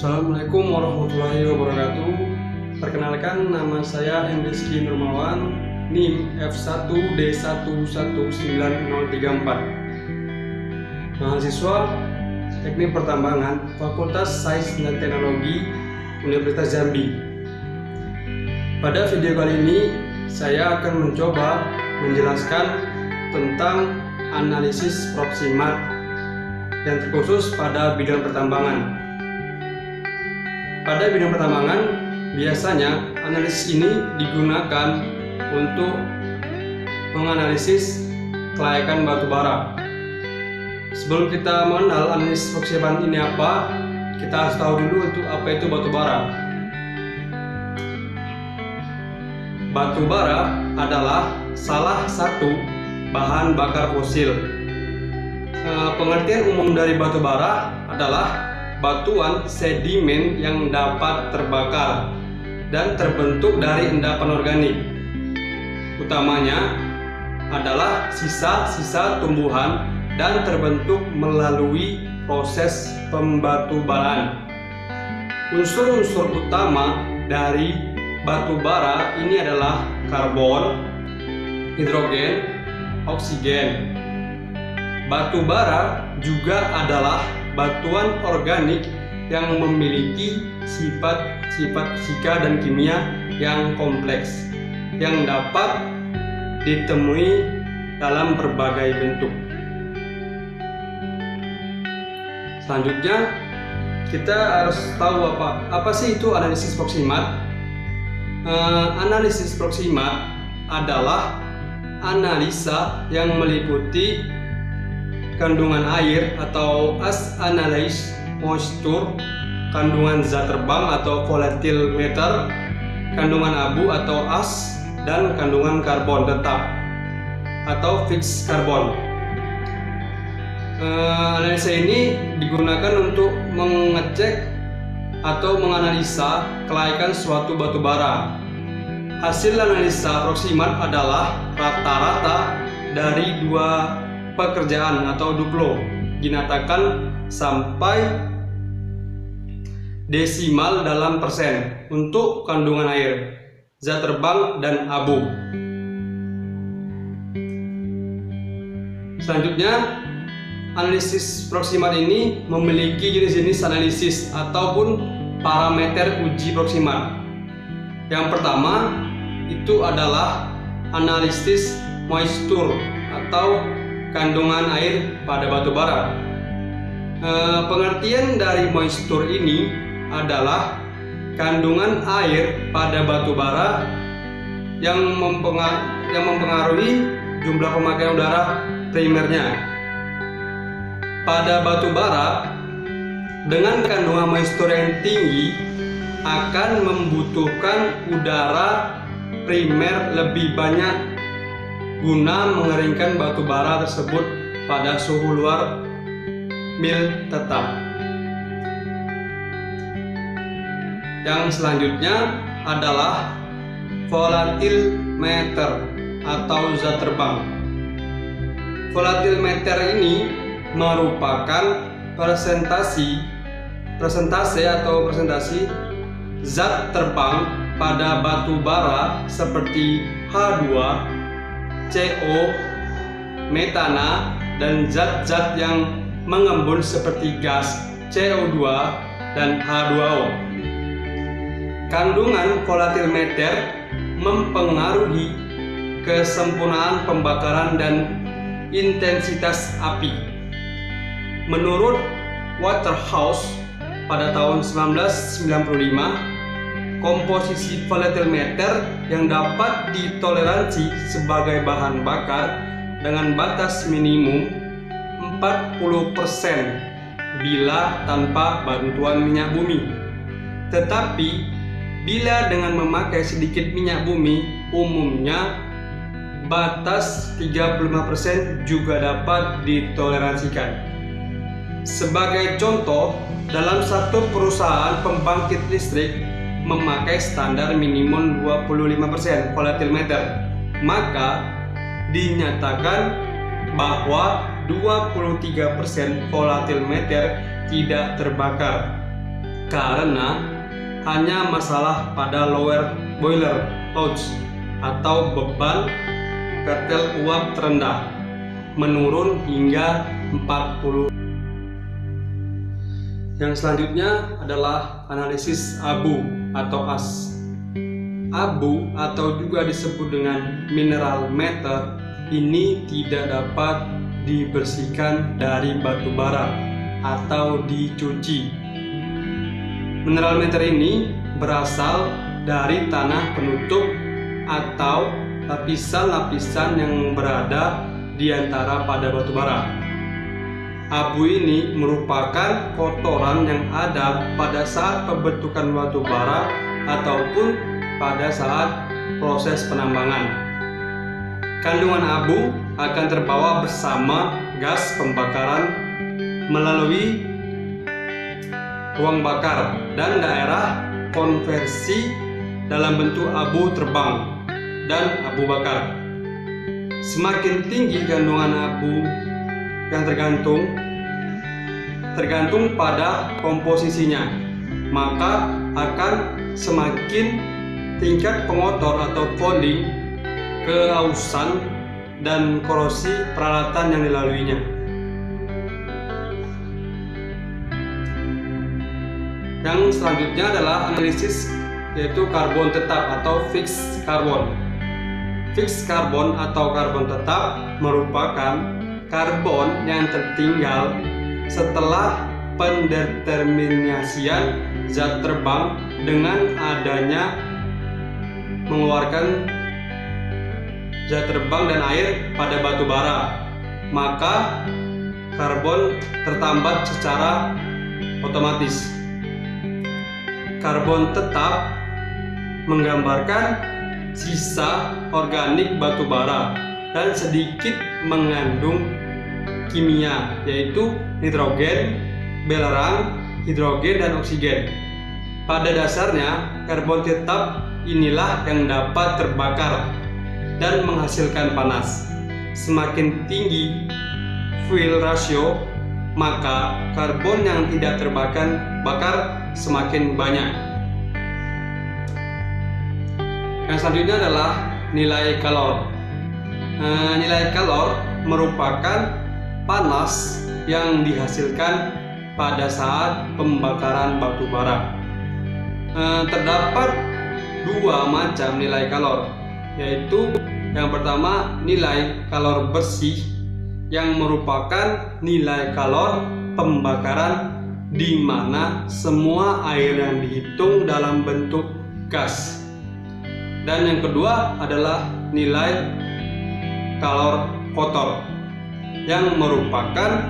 Assalamualaikum warahmatullahi wabarakatuh. Perkenalkan, nama saya M. Rizky Nurmawan, NIM F1D1119034. Mahasiswa Teknik Pertambangan, Fakultas Sains dan Teknologi, Universitas Jambi. Pada video kali ini, saya akan mencoba menjelaskan tentang analisis proximat yang terkhusus pada bidang pertambangan. Pada bidang pertambangan, biasanya analisis ini digunakan untuk menganalisis kelayakan batu bara. Sebelum kita mengenal analisis proximat ini apa, kita harus tahu dulu apa itu batu bara. Batu bara adalah salah satu bahan bakar fosil. Pengertian umum dari batu bara adalah batuan sedimen yang dapat terbakar dan terbentuk dari endapan organik. Utamanya adalah sisa-sisa tumbuhan dan terbentuk melalui proses pembatubaraan. Unsur-unsur utama dari batu bara ini adalah karbon, hidrogen, oksigen. Batu bara juga adalah batuan organik yang memiliki sifat-sifat fisika dan kimia yang kompleks yang dapat ditemui dalam berbagai bentuk. Selanjutnya, kita harus tahu apa sih itu analisis proximat. Analisis proximat adalah analisa yang meliputi kandungan air atau as analyze moisture, kandungan zat terbang atau volatile matter, kandungan abu atau as, dan kandungan karbon tetap atau fixed carbon. Analisa ini digunakan untuk mengecek atau menganalisa kelayakan suatu batu bara. Hasil analisa proximat adalah rata-rata dari dua pekerjaan atau duplo, dinyatakan sampai desimal dalam persen untuk kandungan air, zat terbang, dan abu. Selanjutnya, analisis proximat ini memiliki jenis-jenis analisis ataupun parameter uji proximat. Yang pertama itu adalah analisis moisture atau kandungan air pada batu bara. Pengertian dari moisture ini adalah kandungan air pada batu bara yang mempengaruhi jumlah pemakaian udara primernya. Pada batu bara dengan kandungan moisture yang tinggi akan membutuhkan udara primer lebih banyak guna mengeringkan batu bara tersebut pada suhu luar mil tetap. Yang selanjutnya adalah volatile matter atau zat terbang. Volatile matter ini merupakan presentasi zat terbang pada batu bara seperti H2, CO, metana, dan zat-zat yang mengembun seperti gas CO2 dan H2O. Kandungan volatile matter mempengaruhi kesempurnaan pembakaran dan intensitas api. Menurut Waterhouse pada tahun 1995, komposisi volatile matter yang dapat ditoleransi sebagai bahan bakar dengan batas minimum 40% bila tanpa bantuan minyak bumi. Tetapi bila dengan memakai sedikit minyak bumi, umumnya batas 35% juga dapat ditoleransikan. Sebagai contoh, dalam satu perusahaan pembangkit listrik memakai standar minimum 25% volatile matter, maka dinyatakan bahwa 23% volatile matter tidak terbakar. karena hanya masalah pada lower boiler loads atau beban ketel uap terendah menurun hingga 40. Yang selanjutnya adalah analisis abu atau as. Abu atau juga disebut dengan mineral matter ini tidak dapat dibersihkan dari batu bara atau dicuci. Mineral matter ini berasal dari tanah penutup atau lapisan-lapisan yang berada di antara pada batu bara. Abu ini merupakan kotoran yang ada pada saat pembentukan batu bara ataupun pada saat proses penambangan. Kandungan abu akan terbawa bersama gas pembakaran melalui ruang bakar dan daerah konversi dalam bentuk abu terbang dan abu bakar. Semakin tinggi kandungan abu yang tergantung pada komposisinya, maka akan semakin tingkat pengotor atau fouling, keausan, dan korosi peralatan yang dilaluinya. Yang selanjutnya adalah analisis, yaitu karbon tetap atau fixed carbon. Fixed carbon atau karbon tetap merupakan karbon yang tertinggal setelah pendeterminasian zat terbang dengan adanya mengeluarkan zat terbang dan air pada batu bara, maka karbon tertambat secara otomatis. Karbon tetap menggambarkan sisa organik batu bara dan sedikit mengandung kimia, yaitu nitrogen, belerang, hidrogen, dan oksigen. Pada dasarnya, karbon tetap inilah yang dapat terbakar dan menghasilkan panas. Semakin tinggi fuel ratio, maka karbon yang tidak terbakar semakin banyak. Yang selanjutnya adalah nilai kalor. Nilai kalor merupakan panas yang dihasilkan pada saat pembakaran batu bara. Terdapat dua macam nilai kalor, yaitu yang pertama nilai kalor bersih yang merupakan nilai kalor pembakaran di mana semua air yang dihitung dalam bentuk gas. Dan yang kedua adalah nilai kalor kotor yang merupakan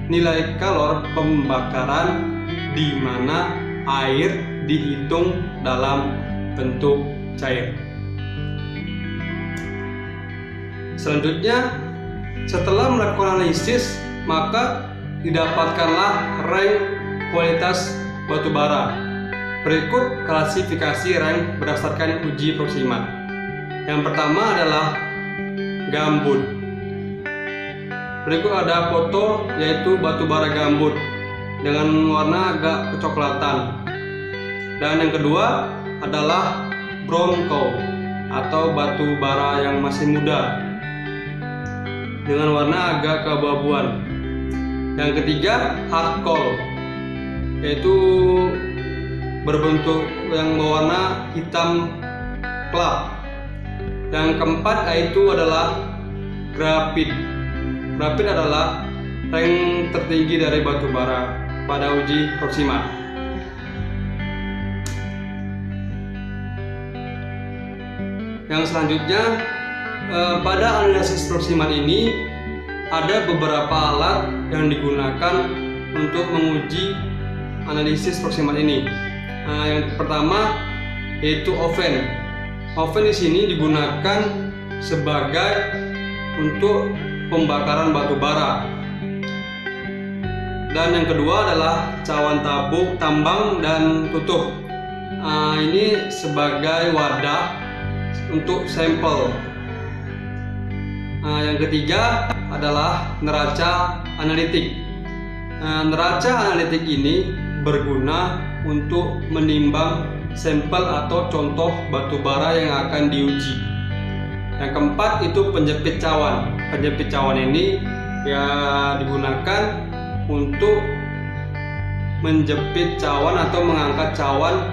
nilai kalor pembakaran di mana air dihitung dalam bentuk cair. Selanjutnya, setelah melakukan analisis, maka didapatkanlah rank kualitas batu bara. Berikut klasifikasi rank berdasarkan uji proximat. Yang pertama adalah gambut. Berikut ada foto, yaitu batu bara gambut dengan warna agak kecoklatan. Dan yang kedua adalah brown coal atau batu bara yang masih muda dengan warna agak keabu-abuan. Yang ketiga hard coal, yaitu berbentuk yang berwarna hitam gelap. Yang keempat yaitu adalah grafit. Grafit adalah rank tertinggi dari batu bara pada uji proximat. Yang selanjutnya, pada analisis proximat ini ada beberapa alat yang digunakan untuk menguji analisis proximat ini. Yang pertama yaitu oven. Oven di sini digunakan sebagai untuk pembakaran batu bara. Dan yang kedua adalah cawan tabung, tambang, dan tutup. Ini sebagai wadah untuk sampel. Yang ketiga adalah neraca analitik. Neraca analitik ini berguna untuk menimbang sampel atau contoh batu bara yang akan diuji. Yang keempat itu penjepit cawan. Penjepit cawan ini ya digunakan untuk menjepit cawan atau mengangkat cawan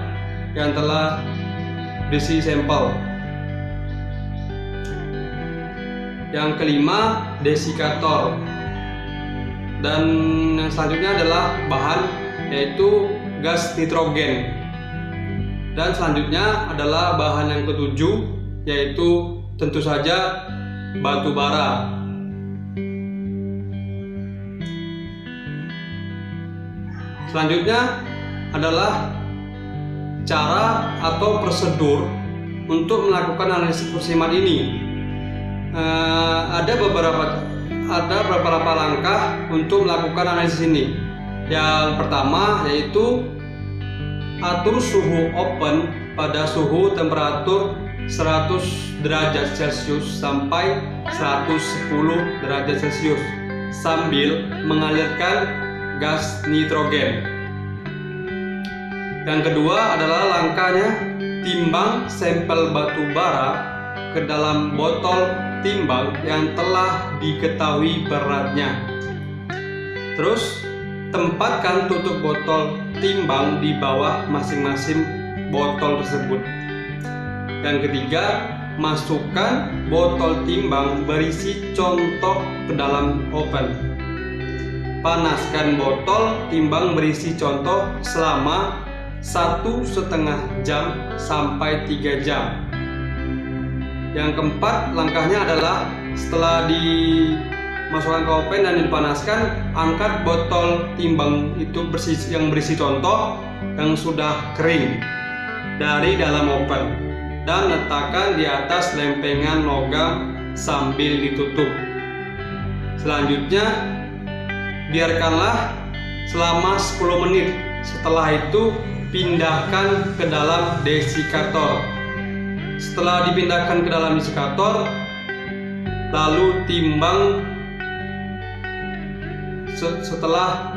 yang telah berisi sampel. Yang kelima, desikator. Dan yang selanjutnya adalah bahan, yaitu gas nitrogen. Dan selanjutnya adalah bahan yang ketujuh, yaitu tentu saja batu bara. Selanjutnya adalah cara atau prosedur untuk melakukan analisis musiman ini. Ada beberapa langkah untuk melakukan analisis ini. Yang pertama yaitu atur suhu open pada suhu temperatur 100 derajat Celcius sampai 110 derajat Celcius sambil mengalirkan gas nitrogen. Yang kedua adalah langkahnya timbang sampel batu bara ke dalam botol timbang yang telah diketahui beratnya. Terus tempatkan tutup botol timbang di bawah masing-masing botol tersebut. Yang ketiga, masukkan botol timbang berisi contoh ke dalam oven. Panaskan botol timbang berisi contoh selama 1,5 jam sampai 3 jam. Yang keempat, langkahnya adalah setelah dimasukkan ke oven dan dipanaskan, angkat botol timbang itu yang berisi contoh yang sudah kering dari dalam oven dan letakkan di atas lempengan logam sambil ditutup. Selanjutnya, biarkanlah selama 10 menit. Setelah itu, pindahkan ke dalam desikator. Setelah dipindahkan ke dalam desikator, lalu timbang setelah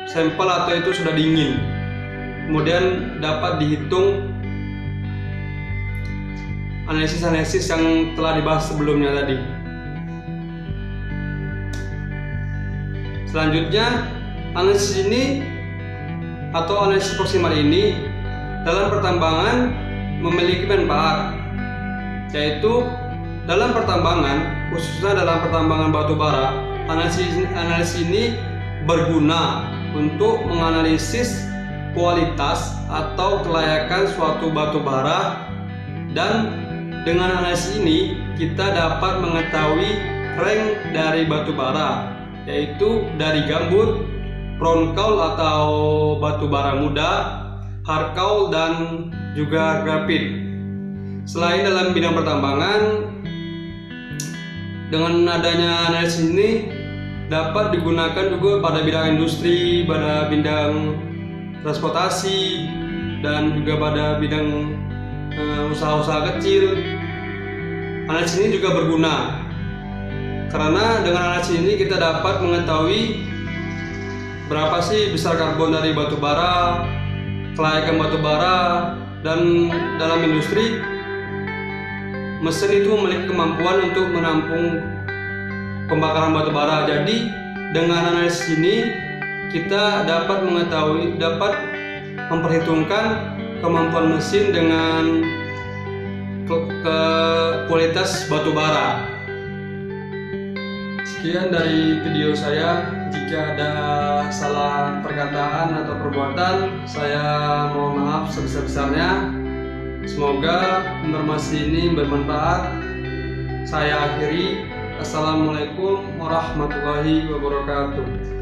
sampel atau itu sudah dingin. Kemudian dapat dihitung analisis yang telah dibahas sebelumnya tadi. Selanjutnya, analisis ini atau analisis proksimal ini dalam pertambangan memiliki manfaat, yaitu dalam pertambangan, khususnya dalam pertambangan batu bara, analisis ini berguna untuk menganalisis kualitas atau kelayakan suatu batu bara, dan dengan analisis ini kita dapat mengetahui rank dari batu bara, yaitu dari gambut, brown coal atau batu bara muda, hard coal, dan juga grafit. Selain dalam bidang pertambangan, dengan adanya analisis ini dapat digunakan juga pada bidang industri, pada bidang transportasi, dan juga pada bidang usaha-usaha kecil. Analisis ini juga berguna karena dengan analisis ini kita dapat mengetahui berapa sih besar karbon dari batu bara, kelayakan batu bara, dan dalam industri mesin itu memiliki kemampuan untuk menampung pembakaran batu bara. Jadi dengan analisis ini kita dapat memperhitungkan kemampuan mesin dengan kualitas batu bara. Sekian dari video saya. Jika ada salah perkataan atau perbuatan, saya mohon maaf sebesar-besarnya. Semoga informasi ini bermanfaat. Saya akhiri. Assalamualaikum warahmatullahi wabarakatuh.